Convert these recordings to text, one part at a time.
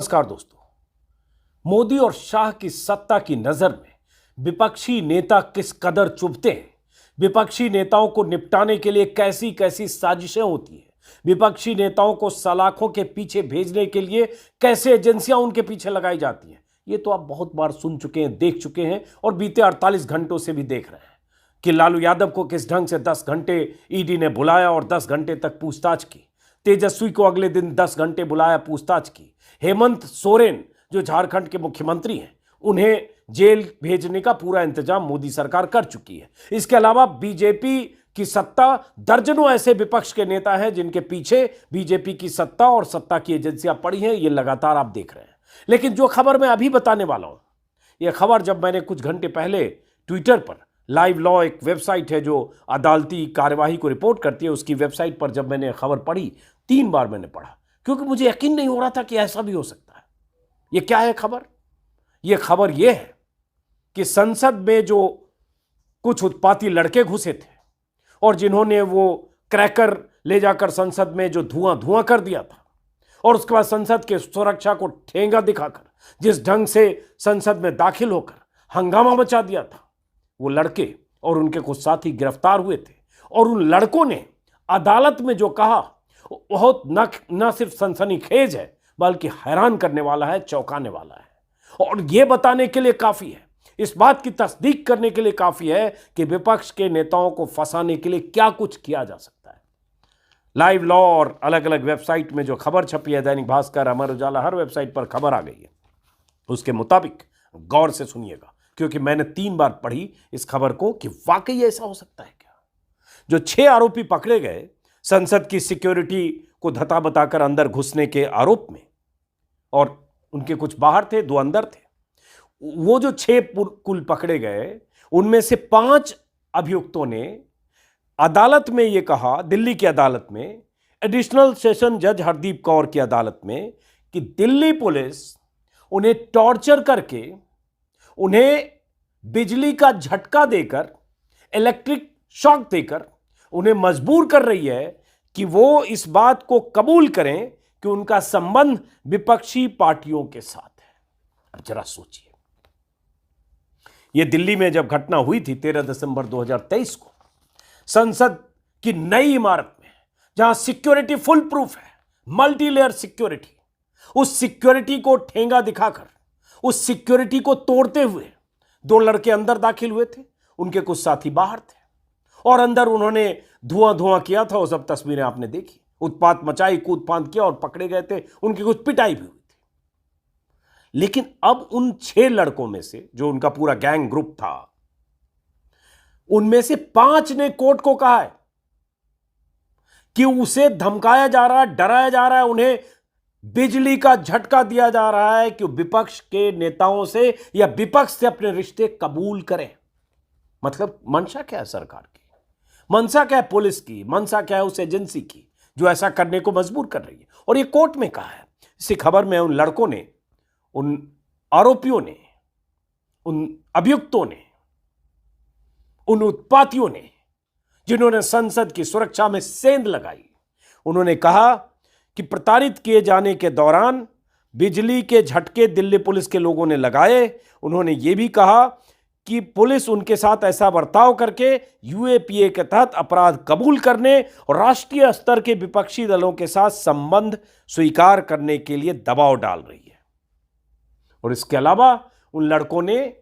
नमस्कार दोस्तों। मोदी और शाह की सत्ता की नजर में विपक्षी नेता किस कदर चुभते हैं, विपक्षी नेताओं को निपटाने के लिए कैसी कैसी साजिशें होती हैं, विपक्षी नेताओं को सलाखों के पीछे भेजने के लिए कैसे एजेंसियां उनके पीछे लगाई जाती हैं, ये तो आप बहुत बार सुन चुके हैं, देख चुके हैं और बीते 48 घंटों से भी देख रहे हैं कि लालू यादव को किस ढंग से 10 घंटे ईडी ने बुलाया और 10 घंटे तक पूछताछ की। तेजस्वी को अगले दिन 10 घंटे बुलाया, पूछताछ की। हेमंत सोरेन जो झारखंड के मुख्यमंत्री हैं, उन्हें जेल भेजने का पूरा इंतजाम मोदी सरकार कर चुकी है। इसके अलावा बीजेपी की सत्ता, दर्जनों ऐसे विपक्ष के नेता हैं जिनके पीछे बीजेपी की सत्ता और सत्ता की एजेंसियां पड़ी हैं, ये लगातार आप देख रहे हैं। लेकिन जो खबर मैं अभी बताने वाला हूं, यह खबर जब मैंने कुछ घंटे पहले ट्विटर पर लाइव लॉ एक वेबसाइट है जो अदालती कार्यवाही को रिपोर्ट करती है, उसकी वेबसाइट पर जब मैंने खबर पढ़ी, 3 बार मैंने पढ़ा क्योंकि मुझे यकीन नहीं हो रहा था कि ऐसा भी हो सकता है। यह क्या है खबर? यह खबर यह है कि संसद में जो कुछ उत्पाती लड़के घुसे थे और जिन्होंने वो क्रैकर ले जाकर संसद में जो धुआं धुआं कर दिया था और उसके बाद संसद के सुरक्षा को ठेंगा दिखाकर जिस ढंग से संसद में दाखिल होकर हंगामा मचा दिया था, वो लड़के और उनके कुछ साथी गिरफ्तार हुए थे और उन लड़कों ने अदालत में जो कहा बहुत न सिर्फ सनसनीखेज है बल्कि हैरान करने वाला है, चौंकाने वाला है। और यह बताने के लिए काफी है, इस बात की तस्दीक करने के लिए काफी है कि विपक्ष के नेताओं को फंसाने के लिए क्या कुछ किया जा सकता है। लाइव लॉ और अलग अलग वेबसाइट में जो खबर छपी है, दैनिक भास्कर, अमर उजाला, हर वेबसाइट पर खबर आ गई है। उसके मुताबिक गौर से सुनिएगा क्योंकि मैंने 3 बार पढ़ी इस खबर को कि वाकई ऐसा हो सकता है क्या। जो 6 आरोपी पकड़े गए संसद की सिक्योरिटी को धता बताकर अंदर घुसने के आरोप में, और उनके कुछ बाहर थे, 2 अंदर थे, वो जो 6 कुल पकड़े गए, उनमें से 5 अभियुक्तों ने अदालत में यह कहा, दिल्ली की अदालत में, एडिशनल सेशन जज हरदीप कौर की अदालत में, कि दिल्ली पुलिस उन्हें टॉर्चर करके, उन्हें बिजली का झटका देकर, इलेक्ट्रिक शॉक देकर उन्हें मजबूर कर रही है कि वो इस बात को कबूल करें कि उनका संबंध विपक्षी पार्टियों के साथ है। अब जरा सोचिए, यह दिल्ली में जब घटना हुई थी 13 दिसंबर 2023 को, संसद की नई इमारत में जहां सिक्योरिटी फुल प्रूफ है, मल्टी लेयर सिक्योरिटी, उस सिक्योरिटी को ठेंगा दिखाकर, उस सिक्योरिटी को तोड़ते हुए 2 लड़के अंदर दाखिल हुए थे, उनके कुछ साथी बाहर थे और अंदर उन्होंने धुआं धुआं किया था। वो सब तस्वीरें आपने देखी, उत्पात मचाई, कूद फांद किया और पकड़े गए थे, उनकी कुछ पिटाई भी हुई थी। लेकिन अब उन 6 लड़कों में से, जो उनका पूरा गैंग ग्रुप था, उनमें से 5 ने कोर्ट को कहा है कि उसे धमकाया जा रहा है, डराया जा रहा है, उन्हें बिजली का झटका दिया जा रहा है कि विपक्ष के नेताओं से या विपक्ष से अपने रिश्ते कबूल करें। मतलब मंशा क्या है सरकार की, मंशा क्या है पुलिस की, मंशा क्या है उस एजेंसी की जो ऐसा करने को मजबूर कर रही है। और ये कोर्ट में कहा है। इसी खबर में उन लड़कों ने, उन आरोपियों ने, उन अभियुक्तों ने, उन उत्पातियों ने जिन्होंने संसद की सुरक्षा में सेंध लगाई, उन्होंने कहा कि प्रताड़ित किए जाने के दौरान बिजली के झटके दिल्ली पुलिस के लोगों ने लगाए। उन्होंने यह भी कहा कि पुलिस उनके साथ ऐसा बर्ताव करके यूएपीए के तहत अपराध कबूल करने और राष्ट्रीय स्तर के विपक्षी दलों के साथ संबंध स्वीकार करने के लिए दबाव डाल रही है। और इसके अलावा उन लड़कों ने,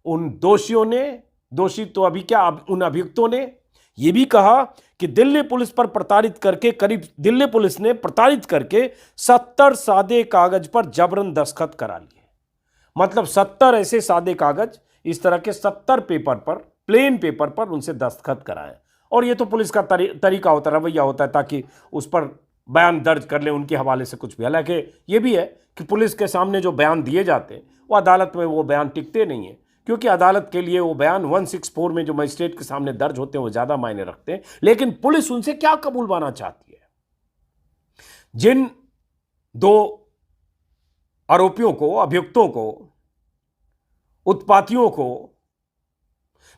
उन दोषियों ने, दोषी तो अभी क्या, उन अभियुक्तों ने यह भी कहा कि दिल्ली पुलिस पर प्रताड़ित करके, करीब दिल्ली पुलिस ने प्रताड़ित करके 70 सादे कागज पर जबरन दस्तखत करा लिए। मतलब 70 ऐसे सादे कागज, इस तरह के 70 पेपर पर, प्लेन पेपर पर उनसे दस्तखत कराएं। और ये तो पुलिस का तरीका होता है, रवैया होता है, ताकि उस पर बयान दर्ज कर ले उनके हवाले से कुछ भी। हालांकि ये भी है कि पुलिस के सामने जो बयान दिए जाते हैं वो अदालत में वो बयान टिकते नहीं है, क्योंकि अदालत के लिए वो बयान 164 में जो मजिस्ट्रेट के सामने दर्ज होते हैं वो ज्यादा मायने रखते हैं। लेकिन पुलिस उनसे क्या कबूलवाना चाहती है? जिन 2 आरोपियों को, अभियुक्तों को, उत्पातियों को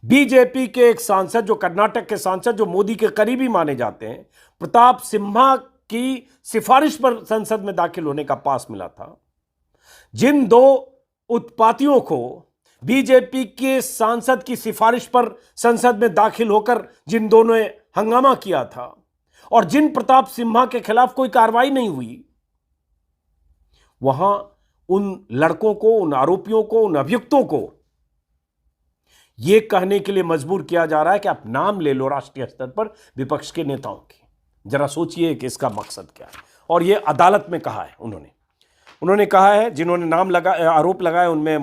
बीजेपी के एक सांसद, जो कर्नाटक के सांसद, जो मोदी के करीबी माने जाते हैं, प्रताप सिम्हा की सिफारिश पर संसद में दाखिल होने का पास मिला था, जिन दो उत्पातियों को बीजेपी के सांसद की सिफारिश पर संसद में दाखिल होकर जिन दोनों ने हंगामा किया था और जिन प्रताप सिम्हा के खिलाफ कोई कार्रवाई नहीं हुई, वहां उन लड़कों को, उन आरोपियों को, उन अभियुक्तों को यह कहने के लिए मजबूर किया जा रहा है कि आप नाम ले लो राष्ट्रीय स्तर पर विपक्ष के नेताओं की। जरा सोचिए कि इसका मकसद क्या है। और यह अदालत में कहा है उन्होंने कहा है, जिन्होंने आरोप लगाए उनमें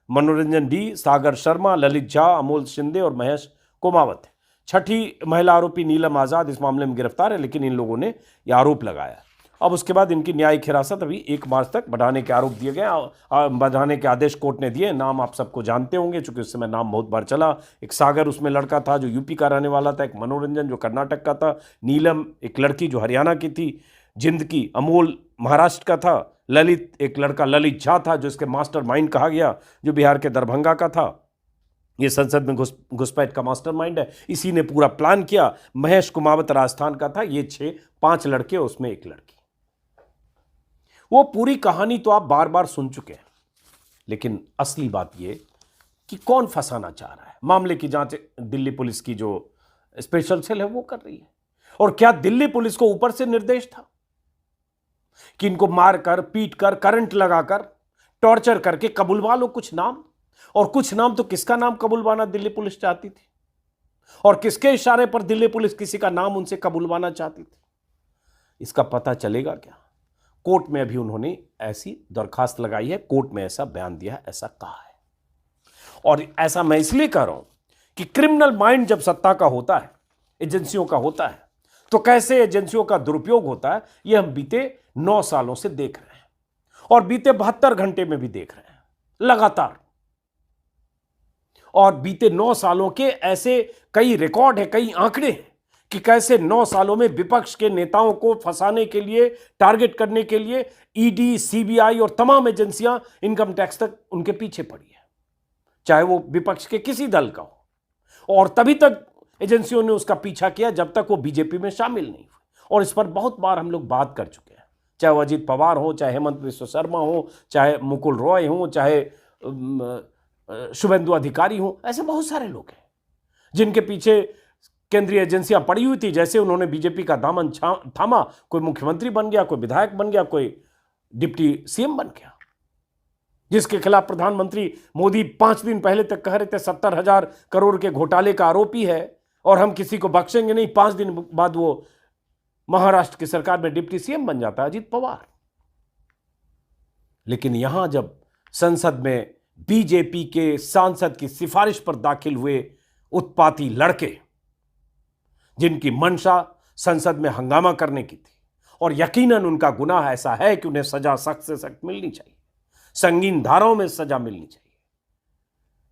मनोरंजन डी, सागर शर्मा, ललित झा, अमोल शिंदे और महेश कुमावत है। छठी महिला आरोपी नीलम आजाद इस मामले में गिरफ्तार है, लेकिन इन लोगों ने यह आरोप लगाया। अब उसके बाद इनकी न्यायिक हिरासत अभी 1 मार्च तक बढ़ाने के आरोप दिए गए, बढ़ाने के आदेश कोर्ट ने दिए। नाम आप सबको जानते होंगे, चूंकि उस समय नाम बहुत बार चला। एक सागर उसमें लड़का था जो यूपी का रहने वाला था, एक मनोरंजन जो कर्नाटक का था, नीलम एक लड़की जो हरियाणा की थी, जिंद की, अमोल महाराष्ट्र का था, ललित एक लड़का ललित झा था जो इसके मास्टरमाइंड कहा गया, जो बिहार के दरभंगा का था। ये संसद में घुसपैठ का मास्टरमाइंड है, इसी ने पूरा प्लान किया। महेश कुमावत राजस्थान का था। ये 5 लड़के, उसमें एक लड़की। वो पूरी कहानी तो आप बार बार सुन चुके हैं, लेकिन असली बात ये कि कौन फंसाना चाह रहा है। मामले की जांच दिल्ली पुलिस की जो स्पेशल सेल है वो कर रही है। और क्या दिल्ली पुलिस को ऊपर से निर्देश था कि इनको मारकर, पीटकर, करंट लगाकर, टॉर्चर करके कबुलवा लो कुछ नाम? और कुछ नाम तो किसका नाम कबुलवाना दिल्ली पुलिस चाहती थी, और किसके इशारे पर दिल्ली पुलिस किसी का नाम उनसे कबुलवाना चाहती थी? इसका पता चलेगा क्या? कोर्ट में अभी उन्होंने ऐसी दरखास्त लगाई है, कोर्ट में ऐसा बयान दिया है, ऐसा कहा है। और ऐसा मैं इसलिए कह रहा हूं कि क्रिमिनल माइंड जब सत्ता का होता है, एजेंसियों का होता है, तो कैसे एजेंसियों का दुरुपयोग होता है यह हम बीते 9 सालों से देख रहे हैं, और बीते 72 घंटे में भी देख रहे हैं लगातार। और बीते 9 सालों के ऐसे कई रिकॉर्ड है, कई आंकड़े हैं कि कैसे 9 सालों में विपक्ष के नेताओं को फंसाने के लिए, टारगेट करने के लिए ईडी, सीबीआई और तमाम एजेंसियां, इनकम टैक्स तक उनके पीछे पड़ी है, चाहे वो विपक्ष के किसी दल का हो। और तभी तक एजेंसियों ने उसका पीछा किया जब तक वो बीजेपी में शामिल नहीं हुए। और इस पर बहुत बार हम लोग बात कर चुके हैं, चाहे वो अजीत पवार हो, चाहे हेमंत बिस्वा शर्मा हो, चाहे मुकुल रॉय हो, चाहे शुभेंदु अधिकारी हो। ऐसे बहुत सारे लोग हैं जिनके पीछे केंद्रीय एजेंसियां पड़ी हुई थी। जैसे उन्होंने बीजेपी का दामन थामा, कोई मुख्यमंत्री बन गया, कोई विधायक बन गया, कोई डिप्टी सीएम बन गया, जिसके खिलाफ प्रधानमंत्री मोदी 5 दिन पहले तक कह रहे थे 70,000 करोड़ के घोटाले का आरोपी है और हम किसी को बख्शेंगे नहीं। 5 दिन बाद वो महाराष्ट्र की सरकार में डिप्टी सीएम बन जाता है अजीत पवार। लेकिन यहां जब संसद में बीजेपी के सांसद की सिफारिश पर दाखिल हुए उत्पाती लड़के, जिनकी मंशा संसद में हंगामा करने की थी, और यकीनन उनका गुनाह ऐसा है कि उन्हें सजा सख्त से सख्त मिलनी चाहिए, संगीन धाराओं में सजा मिलनी चाहिए,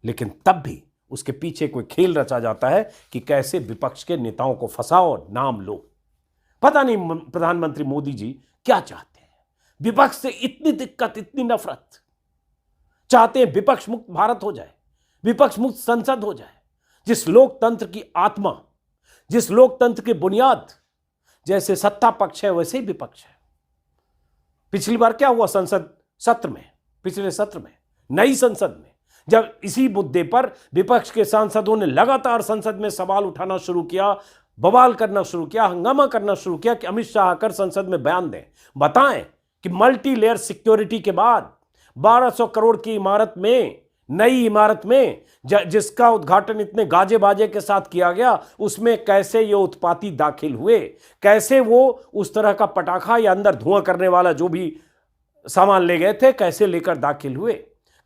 लेकिन तब भी उसके पीछे कोई खेल रचा जाता है कि कैसे विपक्ष के नेताओं को फंसाओ और नाम लो। पता नहीं प्रधानमंत्री मोदी जी क्या चाहते हैं। विपक्ष से इतनी दिक्कत, इतनी नफरत, चाहते हैं विपक्ष मुक्त भारत हो जाए, विपक्ष मुक्त संसद हो जाए, जिस लोकतंत्र की आत्मा, जिस लोकतंत्र की बुनियाद, जैसे सत्ता पक्ष है वैसे ही विपक्ष है। पिछली बार क्या हुआ संसद सत्र में, पिछले सत्र में, नई संसद में, जब इसी मुद्दे पर विपक्ष के सांसदों ने लगातार संसद में सवाल उठाना शुरू किया, बवाल करना शुरू किया, हंगामा करना शुरू किया कि अमित शाह आकर संसद में बयान दें, बताएं कि मल्टी लेयर सिक्योरिटी के बाद 1200 करोड़ की इमारत में, नई इमारत में, जिसका उद्घाटन इतने गाजे बाजे के साथ किया गया, उसमें कैसे ये उत्पाती दाखिल हुए, कैसे वो उस तरह का पटाखा या अंदर धुआं करने वाला जो भी सामान ले गए थे, कैसे लेकर दाखिल हुए,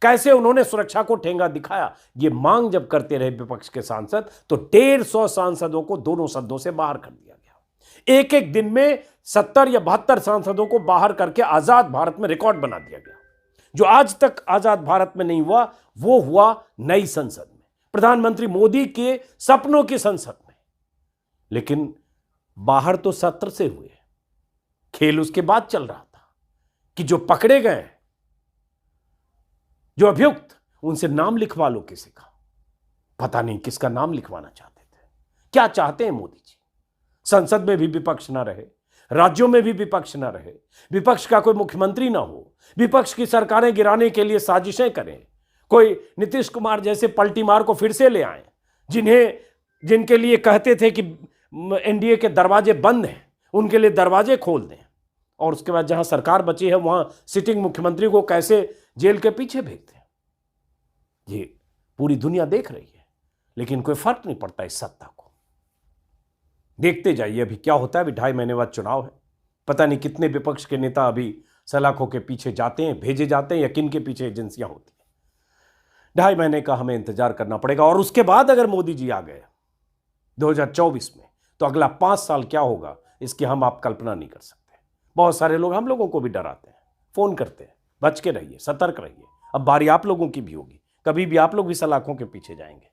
कैसे उन्होंने सुरक्षा को ठेंगा दिखाया। ये मांग जब करते रहे विपक्ष के सांसद, तो 150 सांसदों को दोनों सदनों से बाहर कर दिया गया। एक एक दिन में 70 या 72 सांसदों को बाहर करके आजाद भारत में रिकॉर्ड बना दिया गया। जो आज तक आजाद भारत में नहीं हुआ, वो हुआ नई संसद में, प्रधानमंत्री मोदी के सपनों की संसद में। लेकिन बाहर तो सत्र से हुए, खेल उसके बाद चल रहा था कि जो पकड़े गए, जो अभियुक्त, उनसे नाम लिखवा लो किसी का। पता नहीं किसका नाम लिखवाना चाहते थे, क्या चाहते हैं मोदी जी। संसद में भी विपक्ष ना रहे, राज्यों में भी विपक्ष ना रहे, विपक्ष का कोई मुख्यमंत्री ना हो, विपक्ष की सरकारें गिराने के लिए साजिशें करें, कोई नीतीश कुमार जैसे पलटी मार को फिर से ले आए, जिनके लिए कहते थे कि एनडीए के दरवाजे बंद हैं, उनके लिए दरवाजे खोल दें, और उसके बाद जहां सरकार बची है वहां सिटिंग मुख्यमंत्री को कैसे जेल के पीछे भेजते हैं। ये पूरी दुनिया देख रही है, लेकिन कोई फर्क नहीं पड़ता इस सत्ता को। देखते जाइए अभी क्या होता है। अभी 2.5 महीने बाद चुनाव है, पता नहीं कितने विपक्ष के नेता अभी सलाखों के पीछे जाते हैं, भेजे जाते हैं, या किन के पीछे एजेंसियां होती हैं। 2.5 महीने का हमें इंतजार करना पड़ेगा, और उसके बाद अगर मोदी जी आ गए 2024 में, तो अगला 5 साल क्या होगा इसकी हम आप कल्पना नहीं कर सकते। बहुत सारे लोग हम लोगों को भी डराते हैं, फोन करते हैं, बच के रहिए, सतर्क रहिए, अब बारी आप लोगों की भी होगी, कभी भी आप लोग भी सलाखों के पीछे जाएंगे।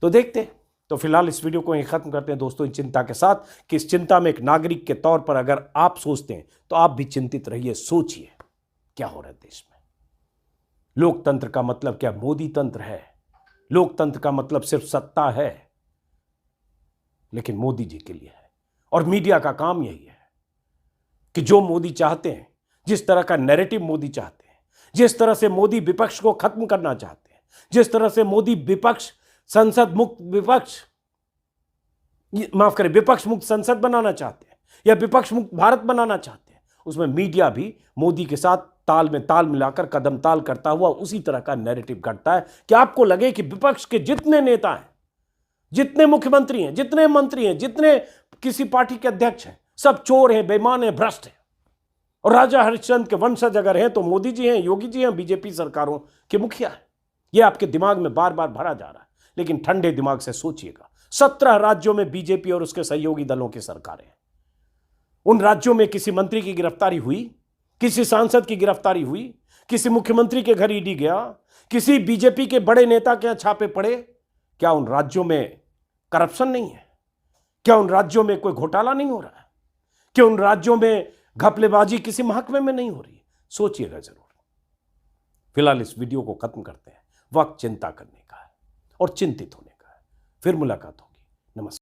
तो देखते हैं। तो फिलहाल इस वीडियो को यहीं खत्म करते हैं दोस्तों, इस चिंता के साथ कि इस चिंता में एक नागरिक के तौर पर अगर आप सोचते हैं तो आप भी चिंतित रहिए, सोचिए क्या हो रहा है देश में। लोकतंत्र का मतलब क्या मोदी तंत्र है? लोकतंत्र का मतलब सिर्फ सत्ता है, लेकिन मोदी जी के लिए है, और मीडिया का काम यही है कि जो मोदी चाहते हैं, जिस तरह का नैरेटिव मोदी चाहते हैं, जिस तरह से मोदी विपक्ष को खत्म करना चाहते हैं, जिस तरह से मोदी विपक्ष संसद मुक्त विपक्ष मुक्त संसद बनाना चाहते हैं, या विपक्ष मुक्त भारत बनाना चाहते हैं, उसमें मीडिया भी मोदी के साथ ताल में ताल मिलाकर कदम ताल करता हुआ उसी तरह का नैरेटिव घटता है कि आपको लगे कि विपक्ष के जितने नेता हैं, जितने मुख्यमंत्री हैं, जितने मंत्री हैं, जितने किसी पार्टी के अध्यक्ष हैं, सब चोर हैं, बेईमान हैं, भ्रष्ट हैं, और राजा हरिश्चंद्र के वंशज अगर हैं तो मोदी जी हैं, योगी जी हैं, बीजेपी सरकारों के मुखिया हैं। यह आपके दिमाग में बार बार भरा जा रहा है, लेकिन ठंडे दिमाग से सोचिएगा, 17 राज्यों में बीजेपी और उसके सहयोगी दलों की सरकारें हैं। उन राज्यों में किसी मंत्री की गिरफ्तारी हुई, किसी सांसद की गिरफ्तारी हुई, किसी मुख्यमंत्री के घर ईडी गया, किसी बीजेपी के बड़े नेता के यहां छापे पड़े? क्या उन राज्यों में करप्शन नहीं है? क्या उन राज्यों में कोई घोटाला नहीं हो रहा है? क्या उन राज्यों में घपलेबाजी किसी महकमे में नहीं हो रही? सोचिएगा जरूर। फिलहाल इस वीडियो को खत्म करते हैं। वक्त चिंता करने का है और चिंतित होने का है। फिर मुलाकात होगी। नमस्कार।